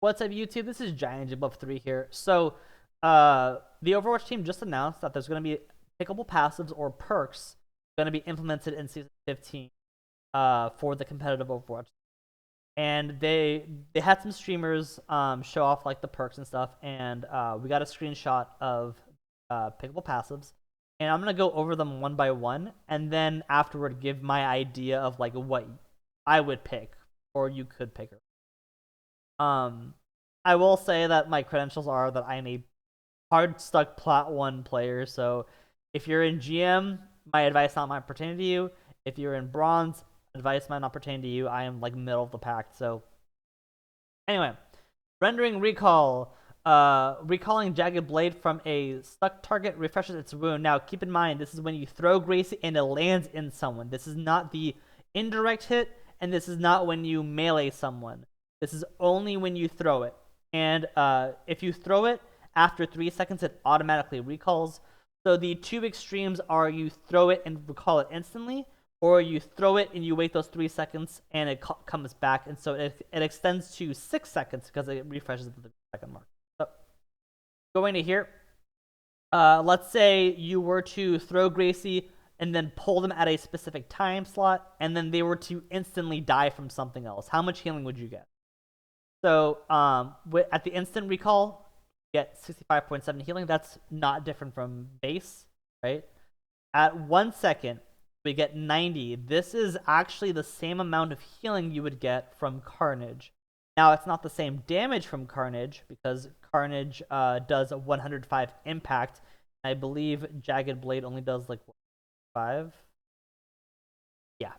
What's up, YouTube? This is Giant Above 3 here. So, the Overwatch team just announced that there's going to be pickable passives or perks going to be implemented in Season 15 for the competitive Overwatch. And they had some streamers show off like the perks and stuff, and we got a screenshot of pickable passives. And I'm going to go over them one by one, and then afterward give my idea of like what I would pick or you could pick. I will say that my credentials are that I'm a hard stuck Plat 1 player, so if you're in GM, my advice not might pertain to you. If you're in Bronze, advice might not pertain to you. I am like middle of the pack, so anyway. Rendering recall. Recalling Jagged Blade from a stuck target refreshes its wound. Now, keep in mind, this is when you throw Gracie and it lands in someone. This is not the indirect hit, and this is not when you melee someone. This is only when you throw it. And if you throw it, after 3 seconds, it automatically recalls. So the two extremes are you throw it and recall it instantly, or you throw it and you wait those 3 seconds and it comes back. And so it extends to 6 seconds because it refreshes at the 3-second mark. So going to here, let's say you were to throw Gracie and then pull them at a specific time slot, and then they were to instantly die from something else. How much healing would you get? So at the instant recall, you get 65.7 healing. That's not different from base, right? At 1 second, we get 90. This is actually the same amount of healing you would get from Carnage. Now, it's not the same damage from Carnage because Carnage does a 105 impact. I believe Jagged Blade only does like 5? Yeah,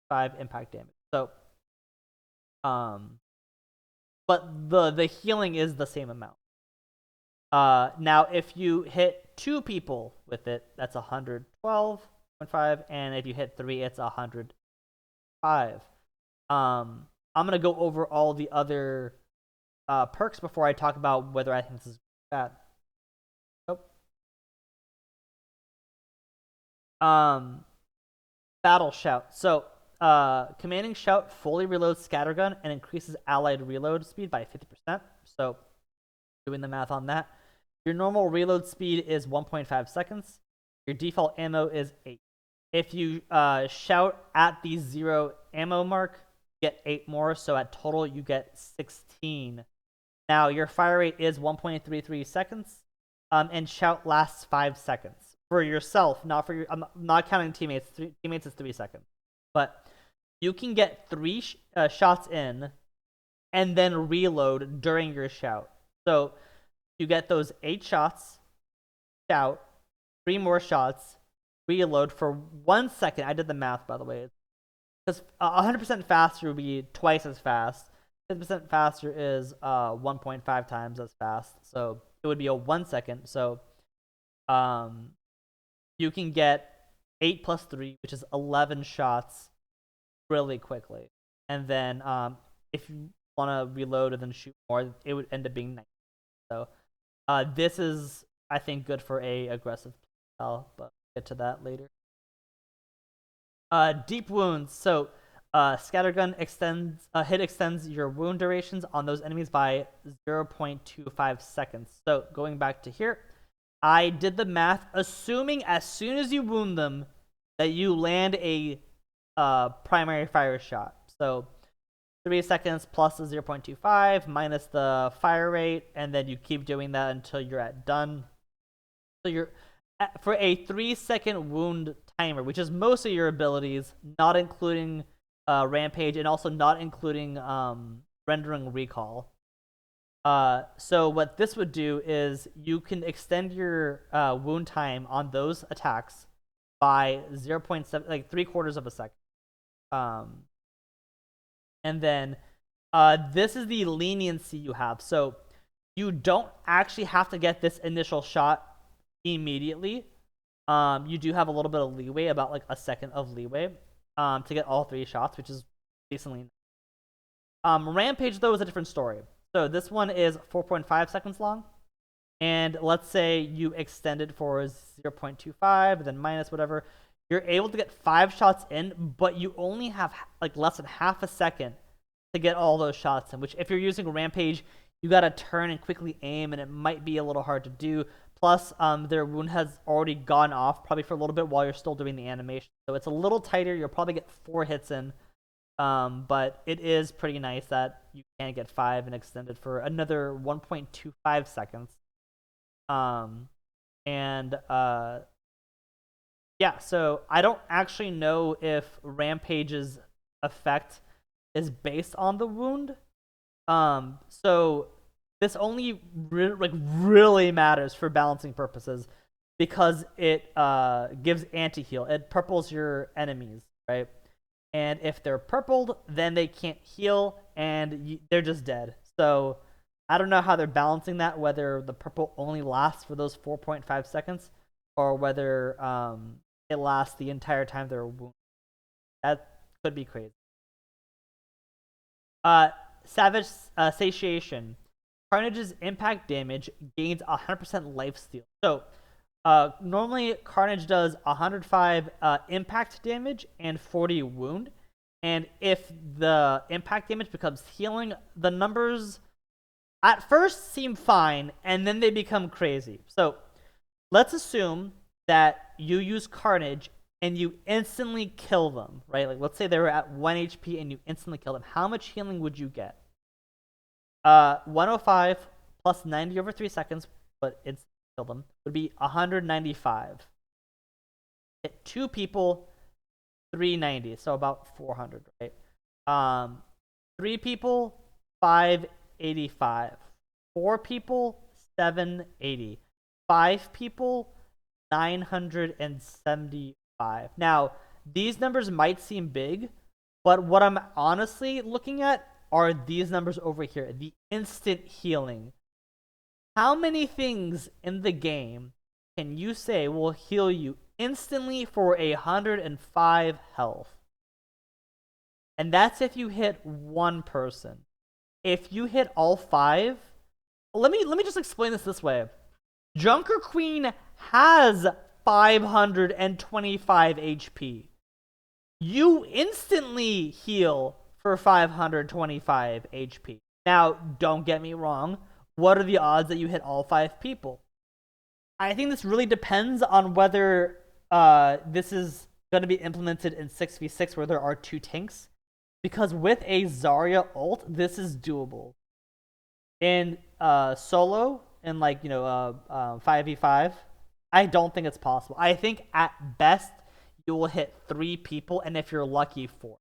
5 impact damage. So, but the healing is the same amount. Now, if you hit 2 people with it, that's 112.5, and if you hit 3, it's 105. I'm gonna go over all the other perks before I talk about whether I think this is bad. Nope. Battle Shout. So, commanding Shout fully reloads Scattergun and increases allied reload speed by 50%. So, doing the math on that. Your normal reload speed is 1.5 seconds. Your default ammo is 8. If you shout at the 0 ammo mark, you get 8 more. So at total, you get 16. Now, your fire rate is 1.33 seconds. And shout lasts 5 seconds. For yourself, not for your. I'm not counting teammates. Teammates is 3 seconds. But you can get 3 shots in and then reload during your shout. So you get those 8 shots, shout, 3 more shots, reload for 1 second. I did the math, by the way. Because 100% faster would be twice as fast. 50% faster is 1.5 times as fast. So it would be a 1 second. So you can get 8 plus 3, which is 11 shots really quickly. And then if you want to reload and then shoot more, it would end up being 9. So this is, I think, good for a aggressive style, but we'll get to that later. Deep wounds. So Scattergun extends your wound durations on those enemies by 0.25 seconds. So going back to here, I did the math, assuming as soon as you wound them that you land a primary fire shot. So 3 seconds plus the 0.25 minus the fire rate, and then you keep doing that until you're at done. So you're for a 3-second wound timer, which is most of your abilities, not including Rampage and also not including rendering recall. So what this would do is you can extend your wound time on those attacks by 0.7, like 3/4 of a second. And then this is the leniency you have. So you don't actually have to get this initial shot immediately. You do have a little bit of leeway, about like a second of leeway, to get all 3 shots, which is decently nice. Rampage, though, is a different story. So this one is 4.5 seconds long. And let's say you extend it for 0.25, then minus whatever. You're able to get 5 shots in, but you only have like less than half a second to get all those shots in, which if you're using Rampage, you gotta turn and quickly aim, and it might be a little hard to do. Plus, their wound has already gone off, probably for a little bit while you're still doing the animation. So it's a little tighter. You'll probably get 4 hits in. But it is pretty nice that you can get 5 and extended for another 1.25 seconds. Yeah, so I don't actually know if Rampage's effect is based on the wound. So this only really matters for balancing purposes because it gives anti-heal. It purples your enemies, right? And if they're purpled, then they can't heal, and they're just dead. So I don't know how they're balancing that, whether the purple only lasts for those 4.5 seconds, or whether it lasts the entire time they're wounded. That could be crazy. Savage Satiation. Carnage's impact damage gains 100% lifesteal. So normally Carnage does 105 impact damage and 40 wound. And if the impact damage becomes healing, the numbers at first seem fine, and then they become crazy. So let's assume that you use Carnage and you instantly kill them, right? Like, let's say they were at 1 HP and you instantly kill them. How much healing would you get? 105 plus 90 over 3 seconds, but instantly kill them, would be 195. Hit 2 people, 390, so about 400, right? 3 people, 585. 4 people, 780. 5 people, 975. Now, these numbers might seem big, but what I'm honestly looking at are these numbers over here, the instant healing. How many things in the game can you say will heal you instantly for 105 health? And that's if you hit one person. If you hit all 5, let me just explain this way. Junker Queen has 525 HP. You instantly heal for 525 HP. Now, don't get me wrong. What are the odds that you hit all 5 people? I think this really depends on whether this is going to be implemented in 6v6 where there are 2 tanks. Because with a Zarya ult, this is doable. In solo, in 5v5, I don't think it's possible. I think at best you will hit 3 people, and if you're lucky, 4.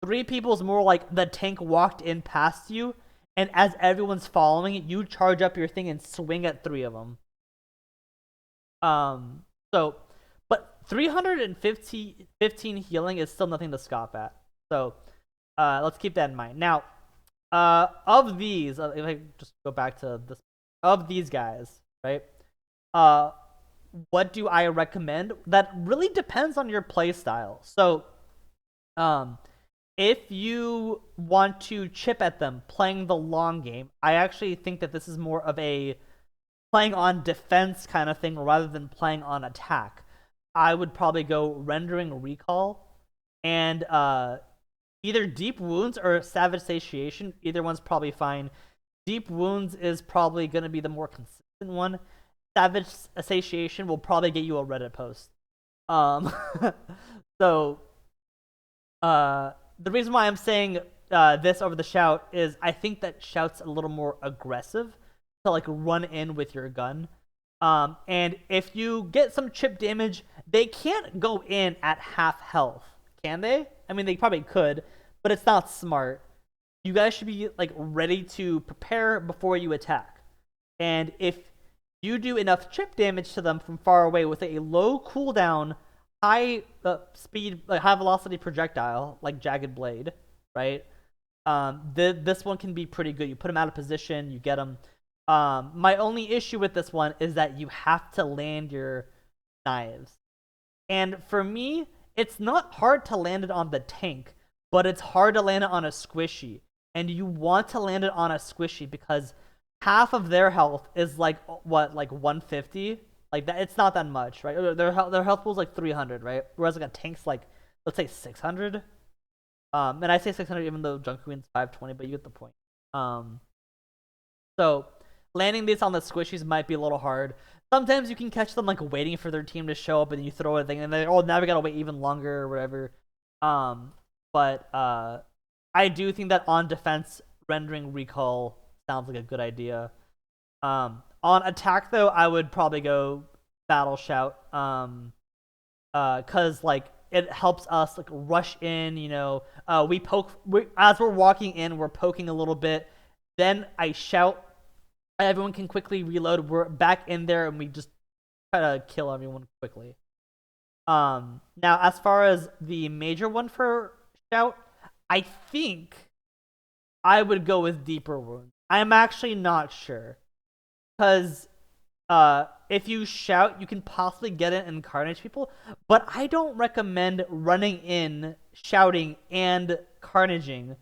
3 people is more like the tank walked in past you, and as everyone's following it, you charge up your thing and swing at 3 of them. But 315 healing is still nothing to scoff at. So let's keep that in mind. Now, of these, if I just go back to this, of these guys, right? What do I recommend? That really depends on your play style. So, if you want to chip at them playing the long game, I actually think that this is more of a playing on defense kind of thing rather than playing on attack. I would probably go Rendering Recall and either Deep Wounds or Savage Satiation. Either one's probably fine. Deep Wounds is probably going to be the more consistent one. Savage Satiation will probably get you a Reddit post. So, the reason why I'm saying this over the Shout is I think that Shout's a little more aggressive to run in with your gun. And if you get some chip damage, they can't go in at half health, can they? I mean, they probably could, but it's not smart. You guys should be ready to prepare before you attack. And if you do enough chip damage to them from far away with a low cooldown, high speed, high velocity projectile like Jagged Blade, right? This one can be pretty good. You put them out of position, you get them. My only issue with this one is that you have to land your knives. And for me, it's not hard to land it on the tank, but it's hard to land it on a squishy. And you want to land it on a squishy because half of their health is 150? That, it's not that much, right? Their health pool is 300, right? Whereas a tank's let's say 600. And I say 600 even though Junkuin's 520, but you get the point. Um, so landing these on the squishies might be a little hard. Sometimes you can catch them like waiting for their team to show up, and you throw a thing, and they're, oh, now we gotta wait even longer or whatever. But I do think that on defense, rendering recall sounds like a good idea. On attack though, I would probably go battle shout. Cause like it helps us like rush in. As we're walking in, we're poking a little bit. Then I shout. Everyone can quickly reload. We're back in there, and we just try to kill everyone quickly. Now as far as the major one for shout, I think I would go with deeper wounds. I'm actually not sure because if you shout, you can possibly get it and carnage people, but I don't recommend running in, shouting, and carnaging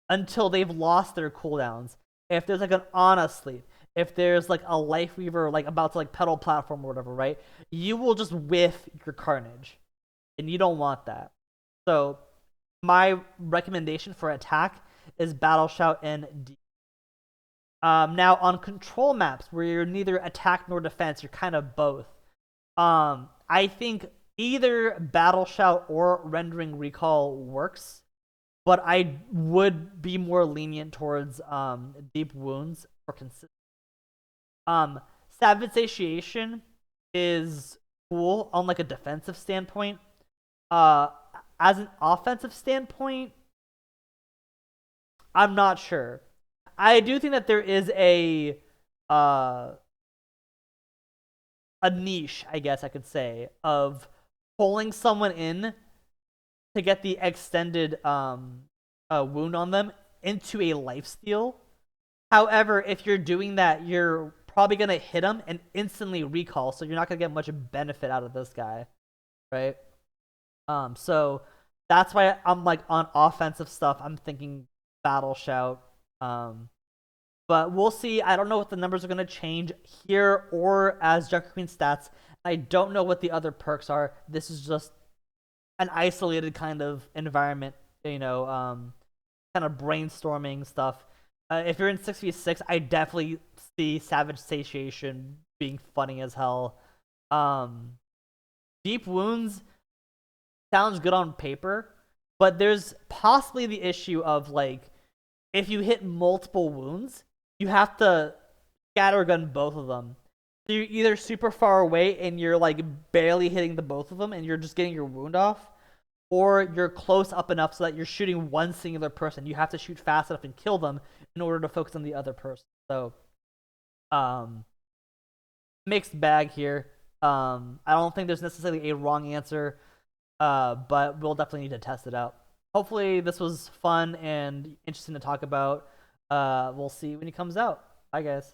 until they've lost their cooldowns. If there's like an Ana sleep, if there's like a Life Weaver like about to like pedal platform or whatever, right? You will just whiff your carnage, and you don't want that. So my recommendation for attack is battle shout and D. Now on control maps where you're neither attack nor defense, you're kind of both. I think either battle shout or rendering recall works, but I would be more lenient towards deep wounds for consistency. Savage satiation is cool on like a defensive standpoint. As an offensive standpoint, I'm not sure. I do think that there is uh, a niche, I guess I could say, of pulling someone in to get the extended wound on them into a lifesteal. However, if you're doing that, you're probably gonna hit him and instantly recall, so you're not gonna get much benefit out of this guy, right? So that's why I'm like on offensive stuff. I'm thinking battle shout. But we'll see. I don't know what the numbers are gonna change here or as Junker Queen stats. I don't know what the other perks are. This is just an isolated kind of environment, kind of brainstorming stuff. If you're in 6v6, I definitely see Savage Satiation being funny as hell. Deep Wounds sounds good on paper, but there's possibly the issue of like if you hit multiple wounds, you have to scattergun both of them. So you're either super far away and you're like barely hitting the both of them and you're just getting your wound off, or you're close up enough so that you're shooting one singular person. You have to shoot fast enough and kill them in order to focus on the other person. So, mixed bag here. I don't think there's necessarily a wrong answer, but we'll definitely need to test it out. Hopefully, this was fun and interesting to talk about. We'll see when it comes out. Bye, guys.